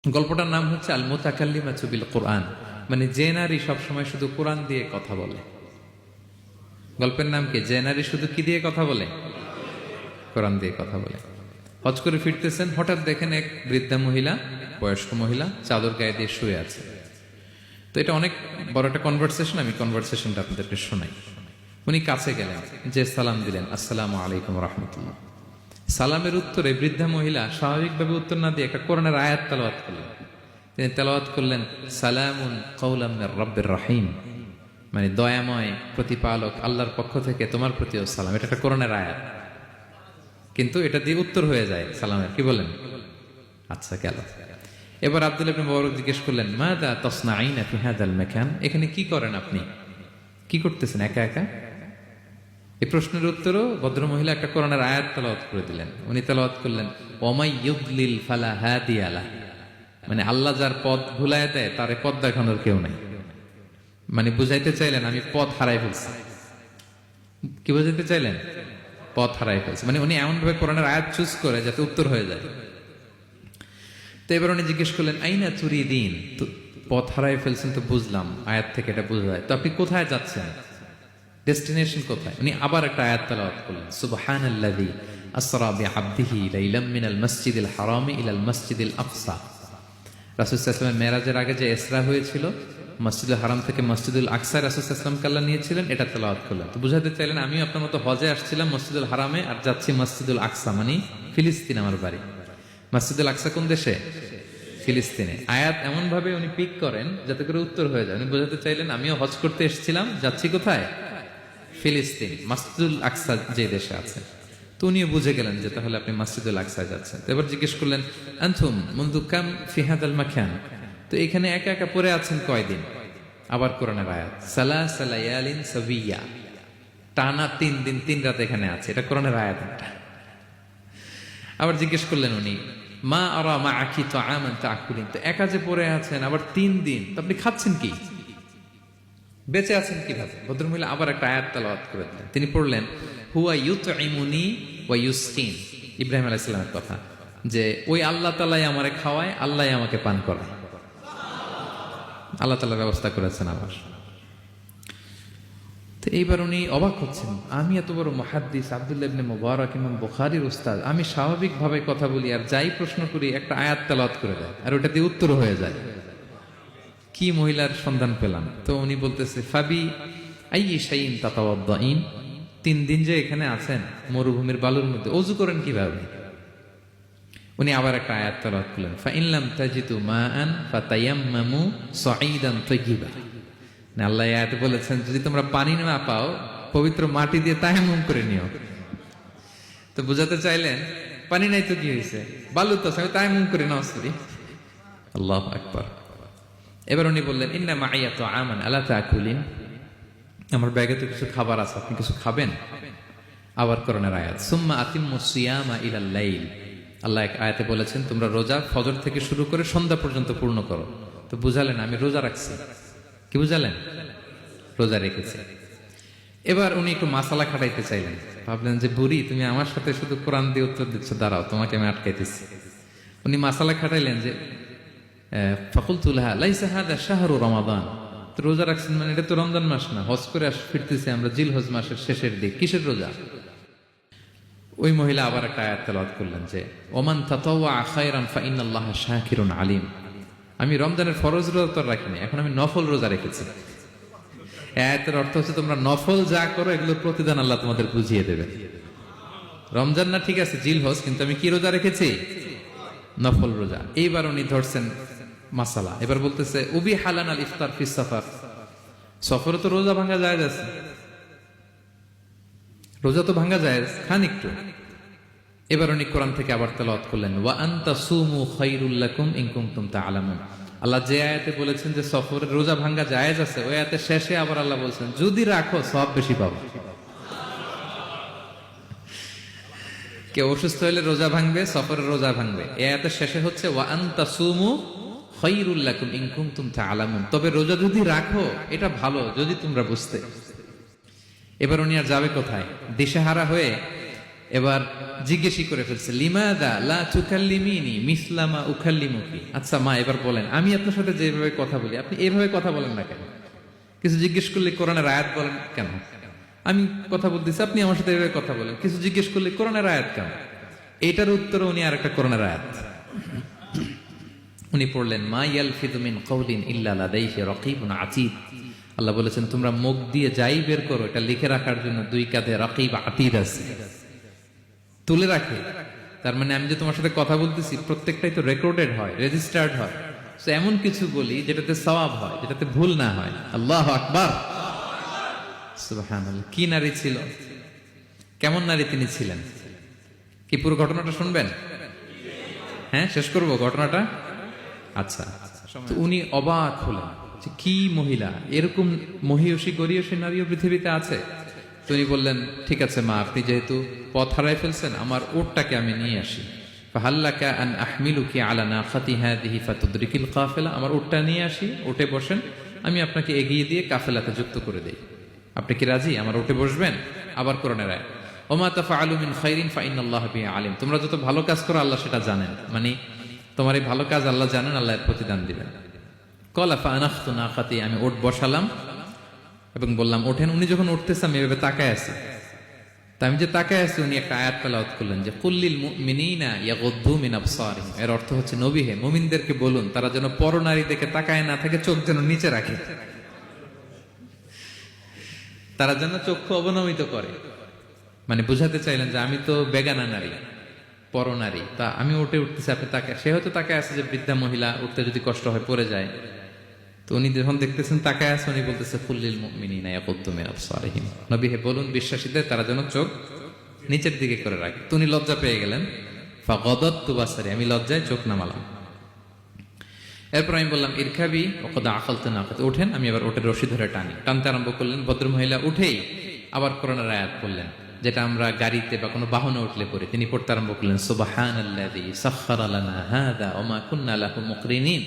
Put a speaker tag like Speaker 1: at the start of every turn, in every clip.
Speaker 1: গল্পটার নাম হচ্ছে আল মুতাকাল্লিমাতু বিল কোরআন, মানে যে নারী সবসময় শুধু কোরআন দিয়ে কথা বলে। গল্পের নাম কি? যে নারী শুধু কি দিয়ে কথা বলে? কোরআন দিয়ে কথা বলে। হজ করে ফিরতেছেন, হঠাৎ দেখেন এক বৃদ্ধা মহিলা, বয়স্ক মহিলা চাদর গায়ে দিয়ে শুয়ে আছে। তো এটা অনেক বড় একটা কনভারসেশন, আমি কনভারসেশনটা আপনাদেরকে শোনাই। উনি কাছে গেলেন, যে সালাম দিলেন, আসসালামু আলাইকুম রাহমাতুল্লাহ। সালামের উত্তরে বৃদ্ধা মহিলা স্বাভাবিকভাবে উত্তর না দিয়ে একটা কোরআনের আয়াত তেলাওয়াত করলেন। তিনি তেলাওয়াত করলেন, সালামুন কাওলাম মির রাব্বির রহিম, মানে দয়াময় প্রতিপালক আল্লাহর পক্ষ থেকে তোমার প্রতিও সালাম। এটা একটা কোরআনের আয়াত, কিন্তু এটা দিয়ে উত্তর হয়ে যায় সালামের। কি বলেন? আচ্ছা, গেল। এবার আব্দুল্লাহ ইবনে মুবারক জিজ্ঞেস করলেন, মাযা তাসনাঈনা ফি হাযাল মাকান, এখানে কি করেন আপনি? কি করতেছেন একা একা? এই প্রশ্নের উত্তরও ভদ্রমহিলা একটা কোরআনের আয়াত তেলাওয়াত করে দিলেন। উনি তেলাওয়াত করলেন, ওয়ামাই ইউদলিল ফালা হাদিয়া লাহ, মানে আল্লাহ যার পথ ভুলায় দেয় তারে পথ দেখানোর কেউ নাই। মানে বুঝাইতে চাইলেন আমি পথ হারাই ফেলছি। কি বুঝাইতে চাইলেন? পথ হারাই ফেলছে, মানে উনি এমন ভাবে কোরআনের আয়াত চুজ করে যাতে উত্তর হয়ে যায়। তো এবার উনি জিজ্ঞেস করলেন, আইনা তুরিদিন, তো পথ হারাই ফেলছেন তো বুঝলাম, আয়াত থেকে এটা বোঝা যায়, তো আপনি কোথায় যাচ্ছেন? ডেস্টিনেশন কোথায়? উনি আবার একটা আয়াত তেলাওয়াত করলেন, সুবহানাল্লাযী আসরা বিআবদিহি লাইলাম মিনাল মাসজিদিল হারামি ইলাল মাসজিদিল আকসা। রাসূল সাল্লাল্লাহু আলাইহি ওয়াসাল্লাম মেরাজের আগে যে ইসরা হয়েছিল, মসজিদুল হারাম থেকে মসজিদুল আকসায় রাসূল সাল্লাল্লাহু আলাইহি ওয়াসাল্লামকে আল্লাহ নিয়েছিলেন, এটা তেলাওয়াত করলেন। তো বুঝাতে চাইলেন আমিও আপনার মতো হজে আসছিলাম মসজিদুল হারামে, আর যাচ্ছি মসজিদুল আকসা, মানে ফিলিস্তিন আমার বাড়ি। মসজিদুল আকসা কোন দেশে? ফিলিস্তিনে। আয়াত এমন ভাবে উনি পিক করেন যাতে করে উত্তর হয়ে যায়। উনি বোঝাতে চাইলেন আমিও হজ করতে এসেছিলাম, যাচ্ছি কোথায়? ফিলিস্তিন, মসজিদুল আকসা যে দেশে আছে। তো উনিও বুঝে গেলেন যে তাহলে আপনি মসজিদুল আকসায় যাচ্ছেন। তো এবার জিজ্ঞেস করলেন, আনতুম মুনযু কাম ফি হাযাল মাকান, তো এখানে একা একা পড়ে আছেন কয়দিন? আবার কোরআনের আয়াত, সালাসা লায়ালিন সাবিয়া, টানা 3 দিন 3 রাত এখানে আছে। এটা কোরআনের আয়াত একটা। আবার জিজ্ঞেস করলেন উনি, মা আরা মাআকি তাআমান তাআকুলিন, তো একা যে পড়ে আছেন আবার 3 দিন, তো আপনি খাচ্ছেন কি? বেঁচে আছেন কিভাবে? ভদ্রমহিলা আবার একটা আয়াত তেলাওয়াত করে দিলেন। তিনি পড়লেন, হুয়া ইউতঈমুনি ওয়া ইউসকিন, ইব্রাহিম আলাইহিস সালামের কথা, যে ওই আল্লাহ তাআলাই আমারে খাওয়ায়, আল্লাহই আমাকে পান করায়। আল্লাহ তাআলা ব্যবস্থা করেছেন আমার। তো এইবার উনি অবাক হচ্ছেন, আমি এত বড় মুহাদ্দিস আব্দুল্লাহ ইবনে মুবারক ইমাম বুখারীর উস্তাদ, আমি স্বাভাবিকভাবে কথা বলি আর যাই প্রশ্ন করি একটা আয়াত তেলাওয়াত করে দেয় আর ওটা দিয়ে উত্তর হয়ে যায়। কি মহিলার সন্ধান পেলাম? তো উনি বলতেছে, ফাবি আইয়ি শাইইন তাতাওয়াদ্দাইন, 3 দিন যে এখানে আছেন মরুভূমির বালুর মধ্যে, ওযু করেন কিভাবে? উনি আবার একটা আয়াত তেলাওয়াত করলেন, ফা ইন লাম তাজিদু মাআন ফাতায়াম্মামু সাঈদান তাইয়্যিবা, না আল্লাহ আয়াতে বলেছেন যদি তোমরা পানি না পাও পবিত্র মাটি দিয়ে তায়াম্মুম করে নিও। তো বুঝাতে চাইলেন পানি নাই তো কি হয়েছে, বালু তো আছে, আমি তায়াম্মুম করে নাও সরি। আল্লাহু আকবার। এবার উনি বললেন, ইন্না মাইয়া তাআমান আলা তাকুলিন, আমার ব্যাগে তো কিছু খাবার আছে, আপনি কিছু খাবেন? আবার কোরআনের আয়াত, সুম্মা আতিম্মুস সিয়ামা ইলাল লাইল, আল্লাহ এক আয়াতে বলেছেন তোমরা রোজা ফজর থেকে শুরু করে সন্ধ্যা পর্যন্ত পূর্ণ করো। তো বুঝালেন আমি রোজা রাখছি। কি বুঝালেন? রোজা রেখেছি। এবার উনি একটু মাসালা খাটাইতে চাইলেন, ভাবলেন যে বুড়ি তুমি আমার সাথে শুধু কোরআন দিয়ে উত্তর দিচ্ছ, দাঁড়াও তোমাকে আমি আটকাইতেছি। উনি মাসালা খাটাইলেন যে ফাকুলতু লাহা লাইসা হাযা শাহরু রমাদান, তো রোজা রাখছেন মানে এটা তো রমজান মাস না, হজ করে ফিরতেছি আমরা জিলহজ মাসের শেষের দিক, কিসের রোজা? ওই মহিলা আবার একটা আয়াত তেলাওয়াত করলেন যে ওমান তাতাওয়া খায়রান ফা ইন্নাল্লাহা শাকিরুন আলিম, আমি রমজানের ফরজ রোজা তো রাখিনি, এখন আমি নফল রোজা রেখেছি। আয়াতের অর্থ হচ্ছে তোমরা নফল যা করো এগুলোর প্রতিদান আল্লাহ তোমাদের বুঝিয়ে দেবে। রমজান না ঠিক আছে জিলহজ, কিন্তু আমি কি রোজা রেখেছি? নফল রোজা। এইবার উনি ধরছেন মাসালা, এবার বলতেছে উবি হালান আল ইফতার ফিস সাফার, সফরে তো রোজা ভাঙা জায়েজ আছে, রোজা তো ভাঙা জায়েজ, খান একটু। এবার উনি কোরআন থেকে আবার তেলাওয়াত করলেন, ওয়া আনতা সুমু খায়রুল লাকুম ইন কুনতুম তা'লামুন, আল্লাহ যে আয়াতে বলেছেন যে সফরে রোজা ভাঙা জায়েজ আছে, ওই আয়াতের শেষে আবার আল্লাহ বলেছেন যদি রাখো সওয়াব বেশি পাবে। কেউ অসুস্থ হলে রোজা ভাঙবে, সফরে রোজা ভাঙবে, এই আয়াতের শেষে হচ্ছে ওয়া আনতা সুমু খায়রুল লাকুম ইন কুনতুম তা'লামুন, তবে রোজা যদি রাখো এটা ভালো যদি তোমরা বুঝতে। এবার উনি আর যাবে কোথায়? দিশেহারা হয়ে এবার জিজ্ঞেসই করে ফেলছে, লিমাদা লা তুকাল্লিমিনি মিসলামা উকাল্লিমুকি। আচ্ছা মা, এবার বলেন, আমি আপনার সাথে যেভাবে কথা বলি আপনি এইভাবে কথা বলেন না কেন? কিছু জিজ্ঞেস করলে কোরআনের আয়াত বলেন কেন? আমি কথা বলতেছি, আপনি আমার সাথে এভাবে কথা বলেন। কিছু জিজ্ঞেস করলে কোরআনের আয়াত কেন? এইটার উত্তরে উনি আরেকটা কোরআনের আয়াত উনি পড়লেন, মা ইয়ালফিযু মিন কাওলিন ইল্লা লাদাইহি রাকীবুন আতীদ। আল্লাহ বলেছেন, তোমরা মুখ দিয়ে যাই বের করো, এটা লিখে রাখার জন্য দুই কাঁধে রাকীব আতীদ আছে, তুলে রাখে। তার মানে আমি যে তোমার সাথে কথা বলতেছি প্রত্যেকটাই তো রেকর্ডেড হয়, রেজিস্টার্ড হয়। তো এমন কিছু বলি যেটাতে সওয়াব হয়, যেটাতে ভুল না হয়। আল্লাহু আকবার, সুবহানাল্লাহ। কি নারী ছিল, কেমন নারী তিনি ছিলেন? কি পুরো ঘটনাটা শুনবেন? হ্যাঁ, শেষ করব ঘটনাটা। আচ্ছা, তো উনি অবাক হলেন যে কি মহিলা, এরকম মহিয়সী গরিয়সী নারীও পৃথিবীতে আছে। তো উনি বললেন, ঠিক আছে মা, আপনি যেহেতু পথ হারাই ফেলছেন, আমার ওটটাকে আমি নিয়ে আসি। ফাহাল্লাকা আন আহমিলুকি আলা নাকাতি হাদিহি ফাতুদরিকিল কাফেলা। আমার ওটটা নিয়ে আসি, ওটে বসেন, আমি আপনাকে এগিয়ে দিয়ে কাফেলাতে যুক্ত করে দেই। আপনি কি রাজি আমার ওটে বসবেন? আবার কোরআনের আয়াত, ওমা তাফআলু মিন খাইরিন ফাইনাল্লাহা বিহি আলিম। তোমরা যত ভালো কাজ করো আল্লাহ সেটা জানেন, মানে তোমার এই ভালো কাজ আল্লাহ জানেন, আল্লাহ এর প্রতিদান দিবেন। ক্বালা ফাআনাখতু নাকাতি, আমি ওট বসালাম এবং বললাম ওঠেন। উনি যখন উঠতেছে আমি এভাবে তাকায় আছি। তা আমি যে তাকায় আছি, উনি একটা আয়াত তেলাওয়াত করলেন যে কুল্লিল মুমিনিনা ইয়াগুদ্দু মিন আবসারিহিম। এর অর্থ হচ্ছে, নবী হে, মুমিনদেরকে বলুন তারা যেন পরনারী দেখে তাকায় না থাকে, চোখ যেন নিচে রাখে, তারা যেন চক্ষু অবনমিত করে। মানে বুঝাতে চাইলেন যে আমি তো বেগানা নারী, পরনারী, তা আমি উঠে উঠতেছি, আপনি তাকে, সে হয়তো তাকায় আছে যে বৃদ্ধা মহিলা উঠতে যদি কষ্ট হয় পড়ে যায়। তো উনি যখন দেখতেছেন তাকায় আছে, উনি বলতেছে কুল্লিল মুমিনিনা ইয়াগুদ্দু মিন আবসারিহিম। নবী হে, বলুন বিশ্বাসীদের তারা যেন চোখ নিচের দিকে করে রাখে। তো উনি লজ্জা পেয়ে গেলেন। ফাগাদাততু বাসারি, আমি লজ্জায় চোখ নামালাম। এরপর আমি বললাম ইরকাবি ওয়াকাদ আখালতু নাকাত, ওঠেন। আমি আবার ওটের রশি ধরে টানতে আরম্ভ করলেন। ভদ্রমহিলা উঠেই আবার কোরআনের আয়াত পড়লেন, যেটা আমরা গাড়িতে বা কোনো বাহনে উঠলে পড়ি। তিনি পড়তে আরম্ভ করলেন, সুবহানাল্লাযী সাখখারা লানা হাযা ওয়া মা কুন্না লাহু মুকরিনিন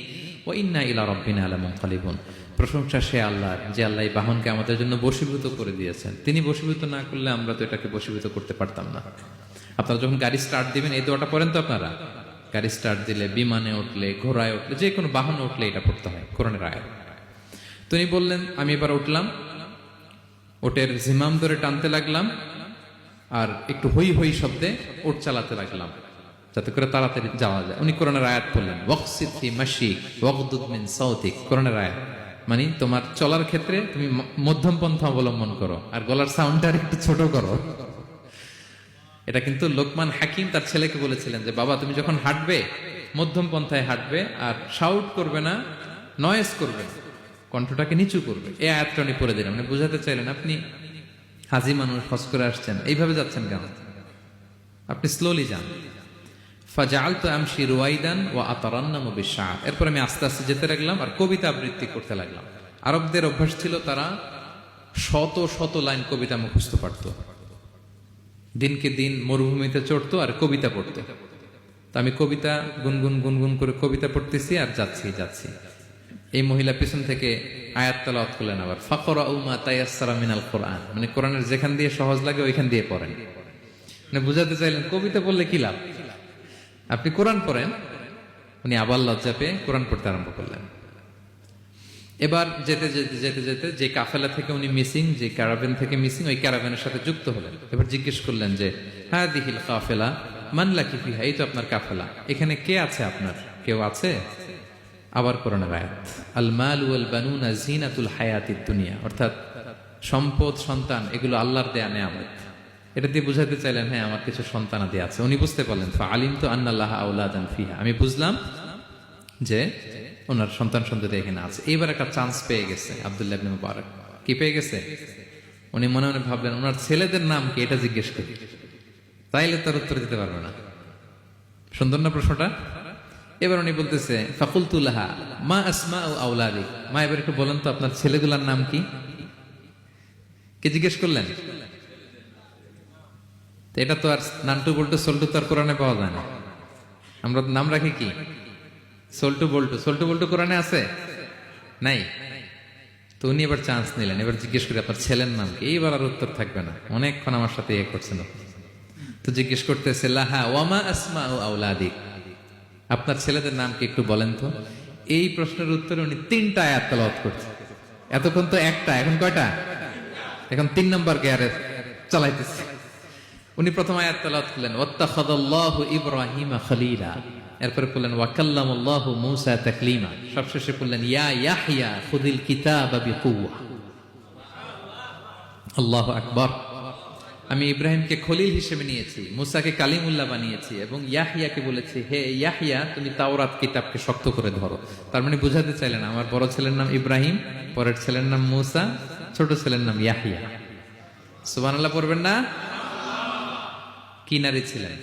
Speaker 1: ওয়া ইন্না ইলা রাব্বিনা লামুনকালিবুন। প্রশংসা সে আল্লাহর, যে আল্লাহ এই বাহনকে আমাদের জন্য বশীভূত করে দিয়েছেন। তিনি বশীভূত না করলে আমরা তো এটাকে বশীভূত করতে পারতাম না। আপনারা যখন গাড়ি স্টার্ট দিবেন এই দোয়াটা পড়েন তো আপনারা? গাড়ি স্টার্ট দিলে, বিমানে উঠলে, ঘোড়ায় উঠলে, যে কোনো বাহনে উঠলে এটা পড়তে হয়, কোরআনের আয়াত। তো উনি বললেন, আমি এবার উঠলাম, ওটের জিমাম ধরে টানতে লাগলাম আর একটু হই হই শব্দে ওট চালাতে লাগলাম, যাতে করে তাড়াতাড়ি যাওয়া যায়। উনি কোরআনের আয়াত বললেন, ওয়াকসিদ ফি মাশিক ওয়াগদুদ মিন সাউতিক। কোরআনের আয়াত মানে তোমার চলার ক্ষেত্রে তুমি মধ্যম পন্থা অবলম্বন করো আর গলার সাউন্ডটা একটু ছোট করো। এটা কিন্তু লোকমান হাকিম তার ছেলেকে বলেছিলেন যে বাবা, তুমি যখন হাঁটবে মধ্যম পন্থায় হাঁটবে, আর শাউট করবে না, নয়েজ করবে না, কণ্ঠটাকে নিচু করবে। এই আয়াতটা উনি পড়ে দিলেন। মানে বুঝাতে চাইলেন, আপনি হাজি মানুষ, হজ করে আসছেন, এইভাবে যাচ্ছেন কেন? আপনি স্লোলি যান। ফাজাআলতু আমশি রুয়াইদান ওয়া আতারান্নামু বিশ-শা'র। এরপর আমি আস্তে আস্তে যেতে লাগলাম আর কবিতা আবৃত্তি করতে লাগলাম। আরবদের অভ্যাস ছিল, তারা শত শত লাইন কবিতা মুখস্থ পারত। দিনকে দিন মরুভূমিতে চড়তো আর কবিতা পড়তো। তো আমি কবিতা গুনগুন গুনগুন করে কবিতা পড়তেছি আর যাচ্ছি। এই মহিলা পিছন থেকে আয়াত তেলাওয়াত করলেন আবার, ফাকরাউ মা তায়াসসারা মিনাল কোরআন। মানে কোরআনের যেখান দিয়ে সহজ লাগে ওইখান দিয়ে পড়েন। মানে বুঝাতে চাইলেন কবিতা পড়লে কি লাভ, আপনি কোরআন পড়েন। উনি আবার লজ্জা পেয়ে কোরআন পড়তে আরম্ভ করলেন। এবার যেতে যেতে যেতে যেতে যে কাফেলা থেকে উনি মিসিং, যে ক্যারাভেন থেকে মিসিং, ওই ক্যারাভেনের সাথে যুক্ত হলেন। এবার জিজ্ঞেস করলেন যে হাদিহিল কাফেলা মান লাকি ফিহা, এই তো আপনার কাফেলা, এখানে কে আছে আপনার, কেউ আছে? আবার কোরআনের আয়াত, আল মাল ওয়াল বানুনা জিনাতুল হায়াতিদ দুনিয়া, অর্থাৎ সম্পদ, সন্তান, এগুলো আল্লাহর দেয়া নেয়ামত। এটা দিয়ে বুঝাতে চাইলেন, হ্যাঁ আমার কিছু সন্তানাদি আছে। উনি বুঝতে পারলেন, ফাআলিমতু আন্নাল্লাহা আওলাদান ফিহা, আমি বুঝলাম যে ওনার সন্তান সন্ততি এখানে আছে। এইবার একটা চান্স পেয়ে গেছে আব্দুল্লাহ ইবনে মুবারক। কি পেয়ে গেছে? উনি মনে মনে ভাবলেন, ওনার ছেলেদের নাম কি, এটা জিজ্ঞেস করি, তাইলে তার উত্তর দিতে পারবে না। সুন্দর না প্রশ্নটা? এবার উনি বলতেছে, ফাকুলতু লাহা মা আসমাউ আওলাদিক, মা এবার একটু বলেন তো আপনার ছেলেগুলার নাম কি? কে জিজ্ঞেস করলেন? এটা তো আর নান্টু বল্টু সল্টু তো আর কোরআনে পাওয়া যায় না। আমরা নাম রাখি কি? সল্টু বল্টু। সল্টু বল্টু কোরআনে আছে? নাই। তো উনি এবার চান্স নিলেন, এবার জিজ্ঞেস করি আপনার ছেলের নাম কি? এইবার আর উত্তর থাকবে না, অনেকক্ষণ আমার সাথে ইয়ে করছেন। তো জিজ্ঞেস করতেছে লাহা ওয়ামা আসমা ও আউলাদিক, আপনার ছেলেদের নাম কি একটু বলেন তো। এই প্রশ্নের উত্তরে উনি 3টা আয়াত তেলাওয়াত করছে। এতক্ষণ তো একটা, এখন কয়টা? এখন 3 নম্বর গিয়ারে চালাইতেছে। উনি প্রথম আয়াত তেলাওয়াত করলেন ওয়াত্তাখাযাল্লাহু ইব্রাহিমা খলিলা, এরপরে বললেন ওয়াকাল্লামাল্লাহু মূসা তাকলিমা, সবশেষে বললেন ইয়া ইয়াহইয়া খুযিল কিতাবা বিকুওয়া। আল্লাহু আকবার। আমি ইব্রাহিমকে খলিল হিসেবে নিয়েছি, মুসাকে কালিমুল্লাহ বানিয়েছি, এবং ইয়াহিয়াকে বলেছি হে ইয়াহিয়া তুমি তাওরাত কিতাবকে শক্ত করে ধরো। তার মানে বুঝাতে চাইলেন আমার বড় ছেলের নাম ইব্রাহিম, পরের ছেলের নাম মুসা, ছোট ছেলের নাম ইয়াহিয়া। সুবহানাল্লাহ পড়বেন না? কি নারী ছিলেন!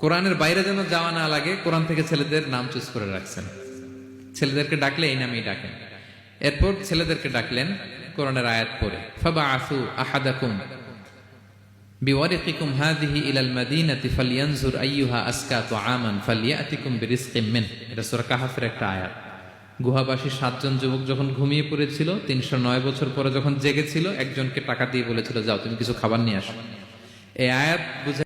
Speaker 1: কোরআনের বাইরে যেন যাওয়া না লাগে, কোরআন থেকে ছেলেদের নাম চুজ করে রাখছেন। ছেলেদেরকে ডাকলে এই নামেই ডাকেন। এরপর ছেলেদেরকে ডাকলেন কোরআনের আয়াত পড়ে, ফাবআসু আহাদাকুম বিওয়ারিকিকুম হাযিহি ইলাল মাদিনাতি ফালইয়ানজুর আইয়ুহা আসকা তুআমান ফালইয়াতিকুম বিরিজকিম মিন। এটা সূরা কাহফের একটা আয়াত। গুহাবাসী 7 জন যুবক যখন ঘুমিয়ে পড়েছিল, 309 বছর পরে যখন জেগেছিল, একজনকে টাকা দিয়ে বলেছিল যাও তুমি কিছু খাবার নিয়ে আসো। এই আয়াত বুঝে